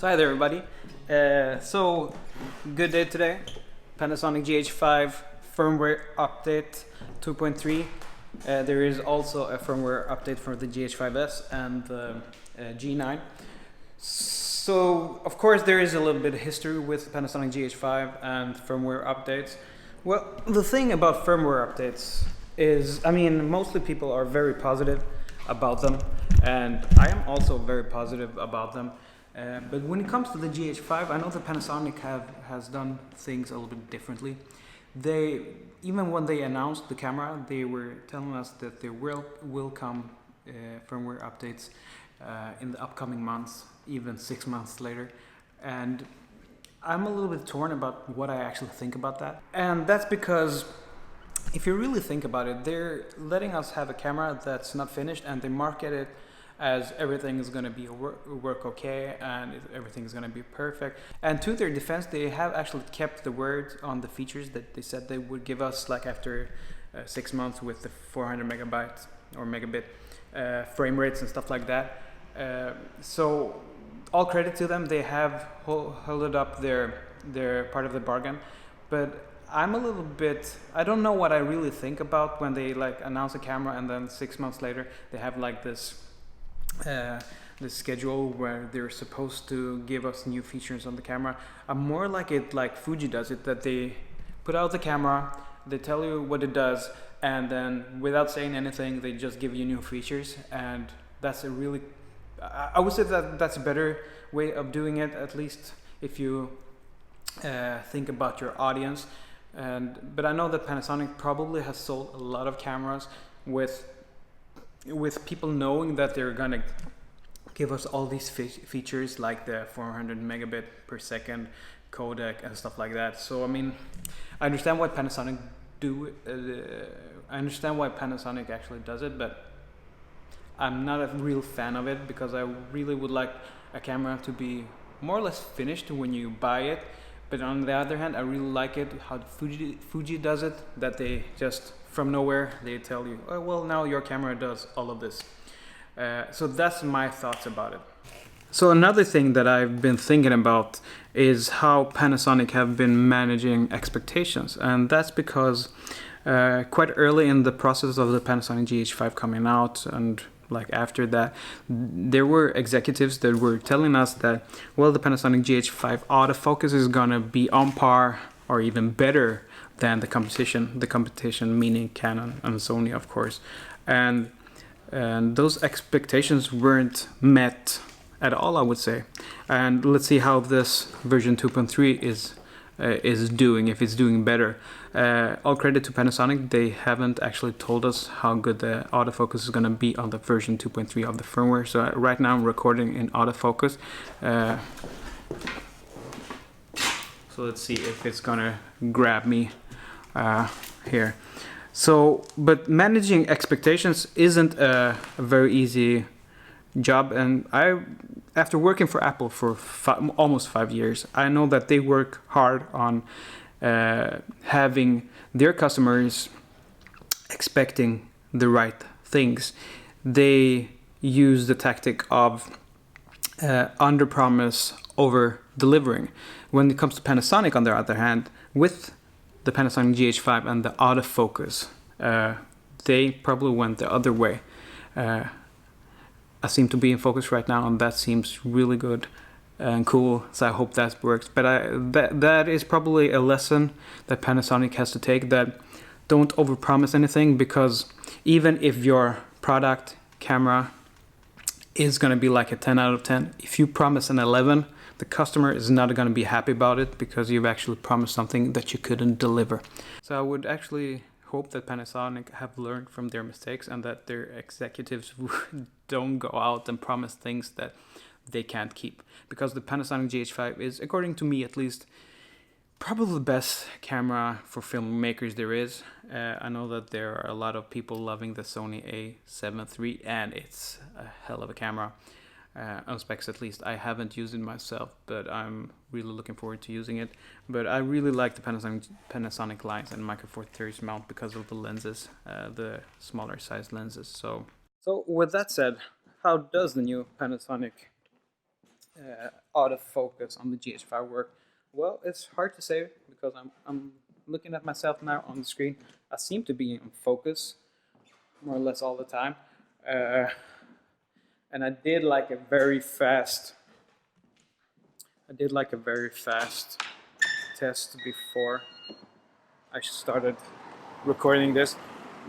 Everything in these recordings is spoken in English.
So hi there everybody. So good day today. Panasonic GH5 firmware update 2.3. There is also a firmware update for the GH5s and the G9. So of course there is a little bit of history with Panasonic GH5 and firmware updates. Well, the thing about firmware updates is, I mean, mostly people are very positive about them, and I am also very positive about them. But when it comes to the GH5, I know that Panasonic has done things a little bit differently. Even when they announced the camera, they were telling us that there will come firmware updates in the upcoming months, even 6 months later. And I'm a little bit torn about what I actually think about that. And that's because if you really think about it, they're letting us have a camera that's not finished, and they market it as everything is going to be work okay and everything is going to be perfect. And to their defense, they have actually kept the word on the features that they said they would give us, like after 6 months with the 400 megabytes or megabit frame rates and stuff like that. So all credit to them, they have held up their part of the bargain. But I'm a little bit, I don't know what I really think about when they like announce a camera and then 6 months later they have like this schedule where they're supposed to give us new features on the camera. I'm more like it like Fuji does it, that they put out the camera, they tell you what it does, and then without saying anything they just give you new features. And that's a really, I would say that that's a better way of doing it, at least if you think about your audience. But I know that Panasonic probably has sold a lot of cameras with people knowing that they're gonna give us all these features like the 400 megabit per second codec and stuff like that. So I mean, I understand why Panasonic I understand why Panasonic actually does it, but I'm not a real fan of it, because I really would like a camera to be more or less finished when you buy it. But on the other hand, I really like it how Fuji does it, that they just from nowhere they tell you, oh well, now your camera does all of this. So that's my thoughts about it. So another thing that I've been thinking about is how Panasonic have been managing expectations, and that's because quite early in the process of the Panasonic GH5 coming out, and like after that, there were executives that were telling us that, well, the Panasonic GH5 autofocus is gonna be on par or even better than the competition meaning Canon and Sony, of course. And those expectations weren't met at all, I would say. And let's see how this version 2.3 is doing, if it's doing better. All credit to Panasonic, they haven't actually told us how good the autofocus is going to be on the version 2.3 of the firmware. So right now I'm recording in autofocus. So let's see if it's going to grab me here. So, but managing expectations isn't a very easy job, and after working for Apple for almost 5 years, I know that they work hard on having their customers expecting the right things. They use the tactic of under promise, over delivering. When it comes to Panasonic, on the other hand, with the Panasonic GH5 and the autofocus, they probably went the other way. I seem to be in focus right now, and that seems really good and cool, so I hope that works. But that is probably a lesson that Panasonic has to take, that don't overpromise anything, because even if your product camera is going to be like a 10 out of 10, if you promise an 11, the customer is not going to be happy about it, because you've actually promised something that you couldn't deliver. So I would actually hope that Panasonic have learned from their mistakes, and that their executives don't go out and promise things that they can't keep. Because the Panasonic GH5 is, according to me at least, probably the best camera for filmmakers there is. I know that there are a lot of people loving the Sony a7 III, and it's a hell of a camera. On specs at least. I haven't used it myself, but I'm really looking forward to using it. But I really like the Panasonic lines and Micro Four Thirds mount because of the lenses, the smaller size lenses. So with that said, how does the new Panasonic autofocus on the GH5 work? Well, it's hard to say because I'm looking at myself now on the screen. I seem to be in focus more or less all the time. And I did like a very fast test before I started recording this,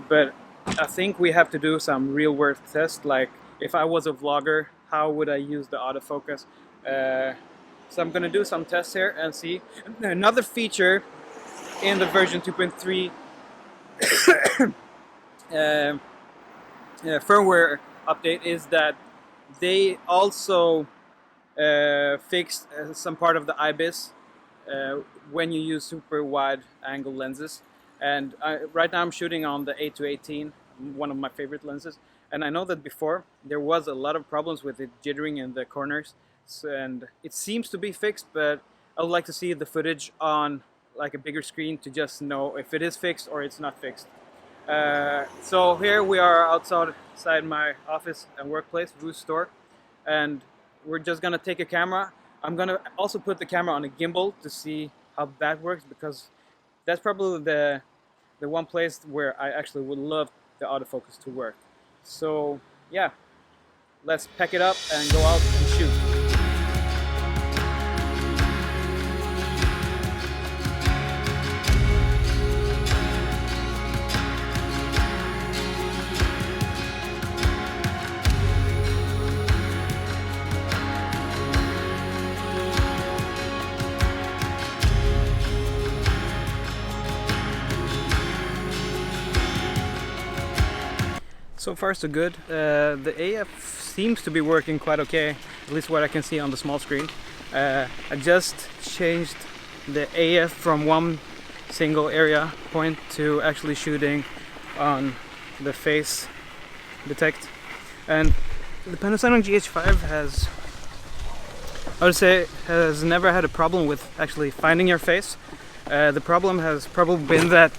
but I think we have to do some real world tests, like if I was a vlogger, how would I use the autofocus? So I'm gonna do some tests here and see. Another feature in the version 2.3 firmware update is that they also fixed some part of the IBIS when you use super wide angle lenses. And right now I'm shooting on the 8-18, one of my favorite lenses. And I know that before there was a lot of problems with it jittering in the corners, and it seems to be fixed, but I would like to see the footage on like a bigger screen to just know if it is fixed or it's not fixed. So here we are outside my office and workplace, Vlogg store, and we're just gonna take a camera. I'm gonna also put the camera on a gimbal to see how that works, because that's probably the one place where I actually would love the autofocus to work. So yeah, let's pack it up and go out and shoot. So far so good. The AF seems to be working quite okay, at least what I can see on the small screen. I just changed the AF from one single area point to actually shooting on the face detect. And the Panasonic GH5 has, I would say, has never had a problem with actually finding your face. The problem has probably been that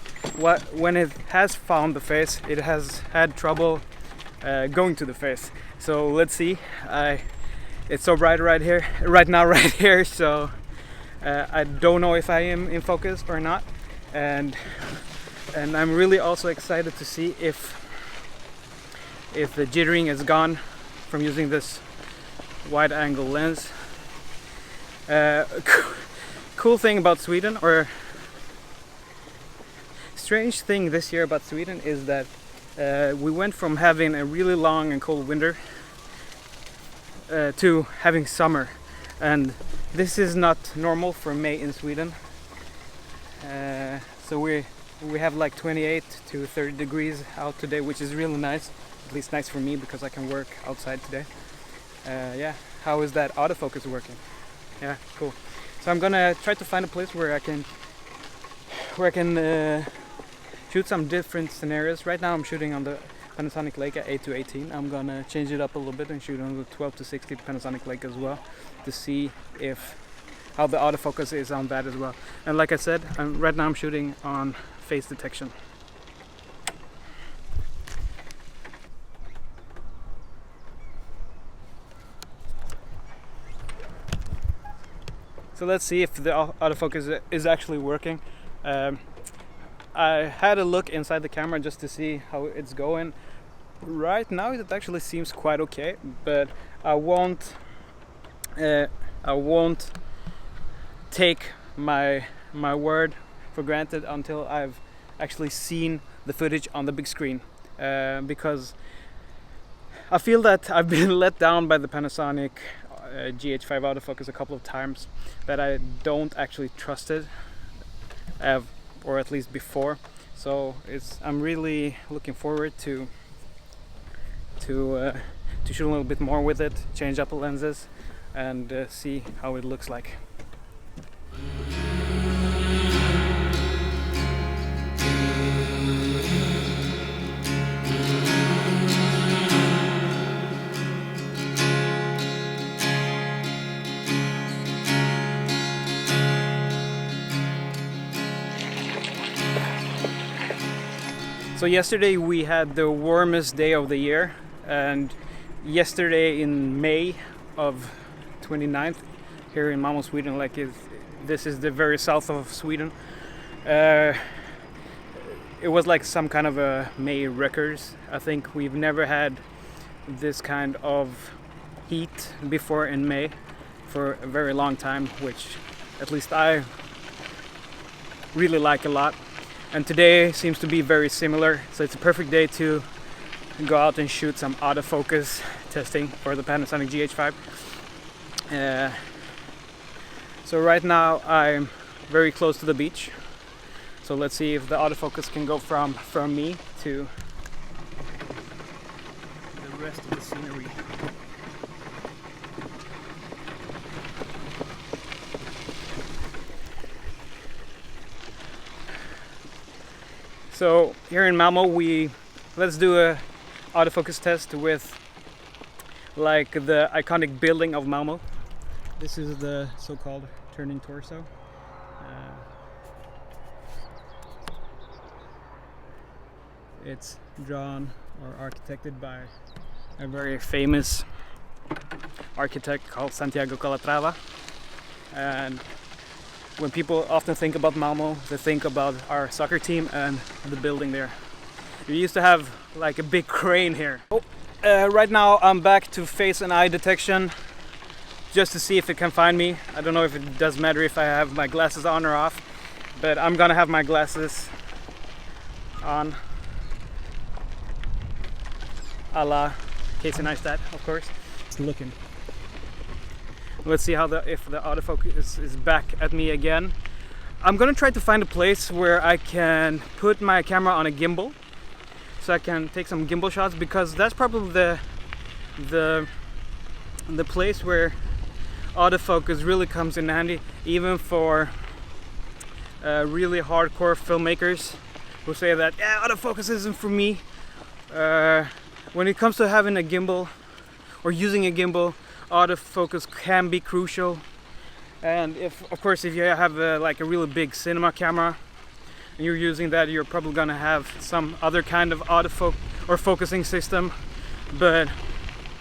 when it has found the face, it has had trouble going to the face. So let's see. It's so bright right here, so I don't know if I am in focus or not, and I'm really also excited to see if the jittering is gone from using this wide angle lens. Cool thing about Sweden, or strange thing this year about Sweden, is that we went from having a really long and cold winter to having summer, and this is not normal for May in Sweden. So we have like 28 to 30 degrees out today, which is really nice, at least nice for me because I can work outside today. Yeah, how is that autofocus working? Yeah, cool. So I'm gonna try to find a place where I can shoot some different scenarios. Right now I'm shooting on the Panasonic Leica 8-18. I'm gonna change it up a little bit and shoot on the 12-60 Panasonic Leica as well, to see how the autofocus is on that as well. And like I said, right now I'm shooting on face detection. So let's see if the autofocus is actually working. I had a look inside the camera just to see how it's going. Right now it actually seems quite okay, but I won't take my word for granted until I've actually seen the footage on the big screen, because I feel that I've been let down by the Panasonic GH5 autofocus a couple of times, that I don't actually trust it, or at least before. So I'm really looking forward to shoot a little bit more with it, change up the lenses, and see how it looks like. So yesterday we had the warmest day of the year, and yesterday in May of 29th here in Malmö, Sweden. Like this is the very south of Sweden. It was like some kind of a May records. I think we've never had this kind of heat before in May for a very long time, which at least I really like a lot. And today seems to be very similar, so it's a perfect day to go out and shoot some autofocus testing for the Panasonic GH5. So right now I'm very close to the beach, so let's see if the autofocus can go from me to the rest of the scenery. So here in Malmö, let's do a autofocus test with like the iconic building of Malmö. This is the so-called turning torso. It's drawn or architected by a very famous architect called Santiago Calatrava. And when people often think about Malmö, they think about our soccer team and the building there. We used to have like a big crane here. Right now I'm back to face and eye detection just to see if it can find me. I don't know if it does matter if I have my glasses on or off, but I'm gonna have my glasses on. A la Casey Neistat, of course. It's looking. Let's see if the autofocus is back at me again. I'm gonna try to find a place where I can put my camera on a gimbal, so I can take some gimbal shots, because that's probably the place where autofocus really comes in handy, even for really hardcore filmmakers who say that, yeah, autofocus isn't for me. When it comes to having a gimbal or using a gimbal, autofocus can be crucial. And of course if you have like a really big cinema camera and you're using that, you're probably gonna have some other kind of autofocus or focusing system. But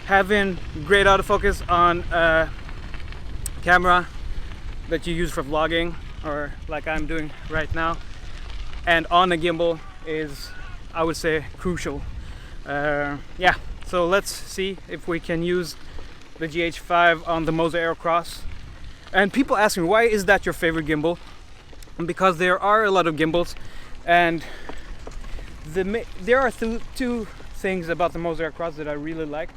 having great autofocus on a camera that you use for vlogging, or like I'm doing right now, and on a gimbal is, I would say, crucial. Yeah, so let's see if we can use the GH5 on the MOZA AIRCROSS. And people ask me, why is that your favorite gimbal? Because there are a lot of gimbals, and there are two things about the MOZA AIRCROSS that I really like.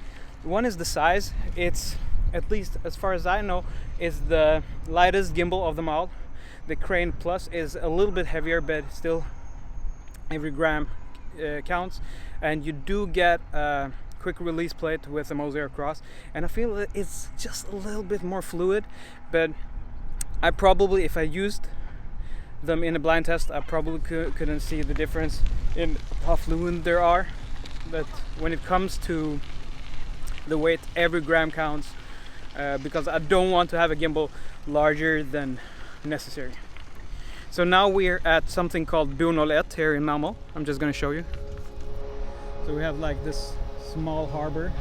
One is the size. It's, at least as far as I know, is the lightest gimbal of them all. The Crane Plus is a little bit heavier, but still every gram counts. And you do get a quick release plate with the MOZA AIRCROSS, and I feel that it's just a little bit more fluid. But I probably, if I used them in a blind test, I probably couldn't see the difference in how fluid they are. But when it comes to the weight, every gram counts, because I don't want to have a gimbal larger than necessary. So now we're at something called Bor01 here in Malmö. I'm just going to show you. So we have like this small harbor.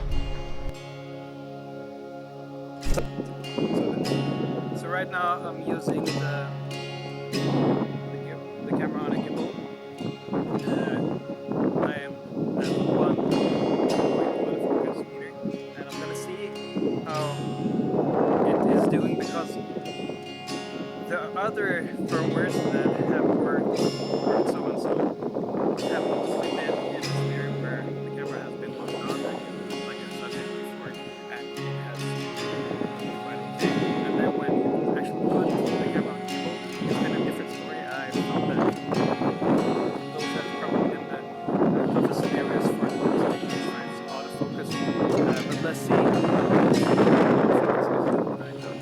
So right now I'm using the camera on a gimbal. I am at 1 autofocus meter, and I'm gonna see how it is doing, because the other firmwares that have worked so and so have mostly been in this area where the camera has been locked on, like I've done it before, and it has been quite okay. And then when you actually put the camera on the gimbal, it's been a different story. I found that those have probably been the toughest scenarios for the autofocus. But let's see how autofocus is doing right now.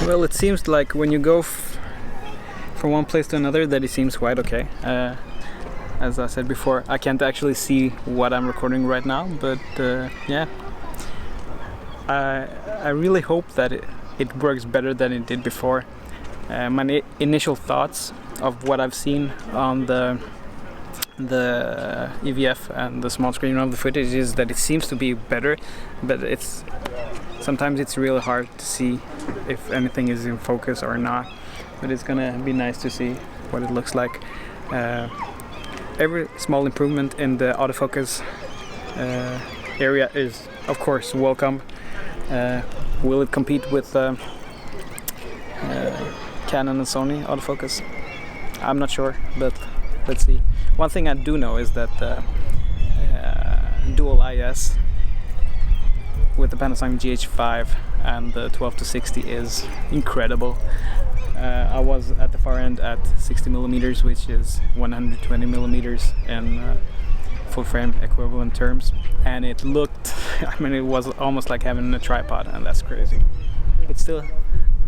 Well, it seems like when you go from one place to another that it seems quite okay. As I said before, I can't actually see what I'm recording right now, but yeah, I really hope that it works better than it did before. My initial thoughts of what I've seen on the EVF and the small screen of the footage is that it seems to be better, but sometimes it's really hard to see if anything is in focus or not. But it's gonna be nice to see what it looks like. Every small improvement in the autofocus area is of course welcome. Will it compete with Canon and Sony autofocus? I'm not sure, but let's see. One thing I do know is that dual IS with the Panasonic GH5 and the 12-60 is incredible. I was at the far end at 60mm, which is 120mm in full frame equivalent terms, and it looked, I mean, it was almost like having a tripod, and that's crazy. But still,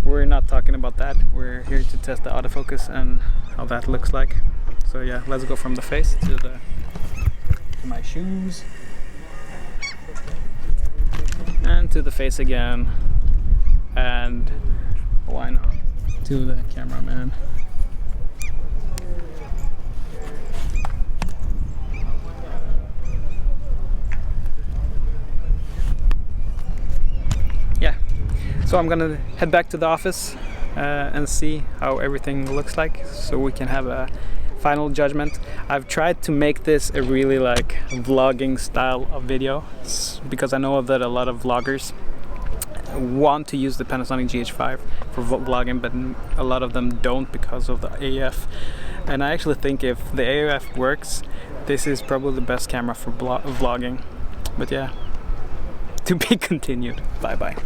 we're not talking about that. We're here to test the autofocus and how that looks like. So yeah, let's go from the face to my shoes, and to the face again, and why not to the cameraman. Yeah, so I'm gonna head back to the office and see how everything looks like, so we can have a final judgment. I've tried to make this a really like vlogging style of video, because I know that a lot of vloggers want to use the Panasonic GH5 for vlogging, but a lot of them don't because of the AF. And I actually think if the AF works, this is probably the best camera for vlogging. But yeah, to be continued. Bye bye.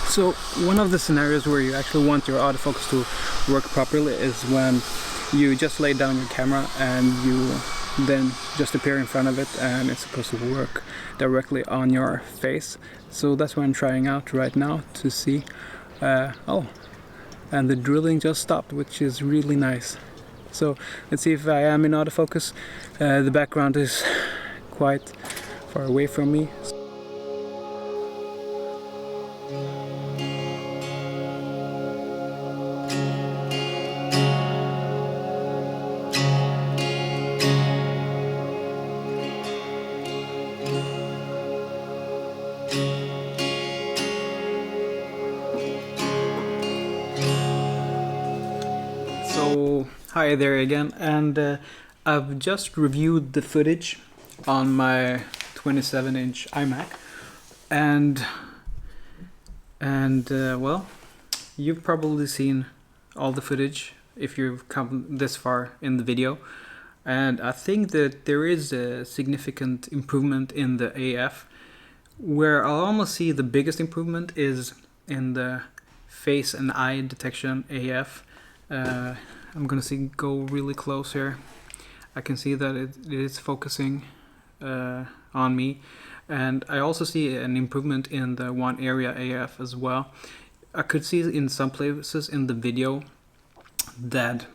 So one of the scenarios where you actually want your autofocus to work properly is when you just lay down your camera and you then just appear in front of it, and it's supposed to work directly on your face. So that's what I'm trying out right now to see. Oh, and the drilling just stopped, which is really nice. So let's see if I am in autofocus. The background is quite far away from me. So hi there again, and I've just reviewed the footage on my 27-inch iMac, and well, you've probably seen all the footage if you've come this far in the video, and I think that there is a significant improvement in the AF. Where I'll almost see the biggest improvement is in the face and eye detection AF. I'm gonna go really close here. I can see that it is focusing on me, and I also see an improvement in the one area AF as well. I could see in some places in the video that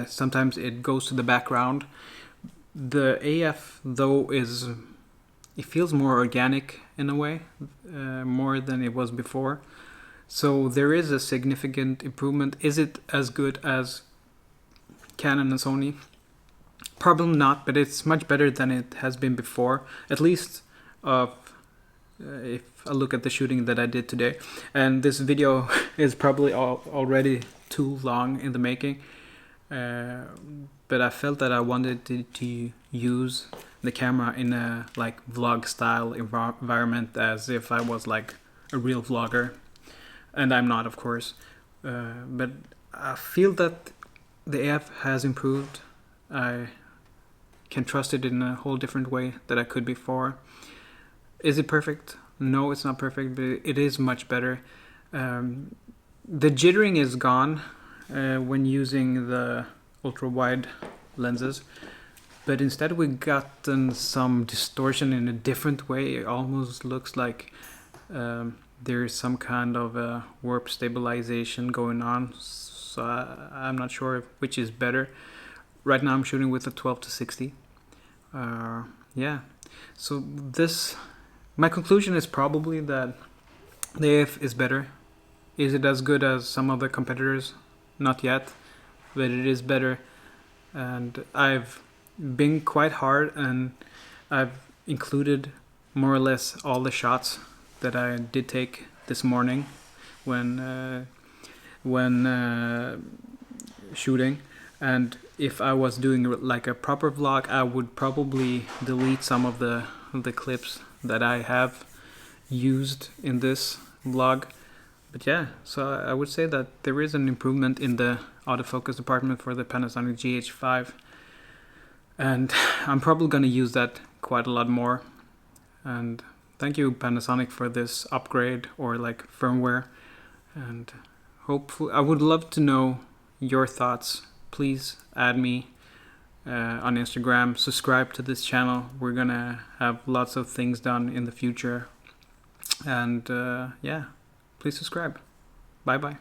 sometimes it goes to the background. The AF though it feels more organic in a way, more than it was before. So there is a significant improvement. Is it as good as Canon and Sony? Probably not, but it's much better than it has been before. At least if I look at the shooting that I did today. And this video is probably already too long in the making. But I felt that I wanted to use the camera in a like vlog style environment, as if I was like a real vlogger. And I'm not, of course. But I feel that the AF has improved. I can trust it in a whole different way that I could before. Is it perfect? No, it's not perfect, but it is much better. The jittering is gone when using the ultra-wide lenses, but instead we gotten some distortion in a different way. It almost looks like there's some kind of a warp stabilization going on, so I'm not sure which is better. Right now I'm shooting with a 12-60. Yeah, so my conclusion is probably that the AF is better. Is it as good as some of the competitors? Not yet, but it is better. And I've been quite hard, and I've included more or less all the shots that I did take this morning when shooting. And if I was doing like a proper vlog, I would probably delete some of the clips that I have used in this vlog. But yeah, so I would say that there is an improvement in the autofocus department for the Panasonic GH5, and I'm probably gonna use that quite a lot more. And thank you, Panasonic, for this upgrade, or like firmware. And hopefully, I would love to know your thoughts. Please add me on Instagram, subscribe to this channel. We're gonna have lots of things done in the future, and yeah, please subscribe. Bye bye.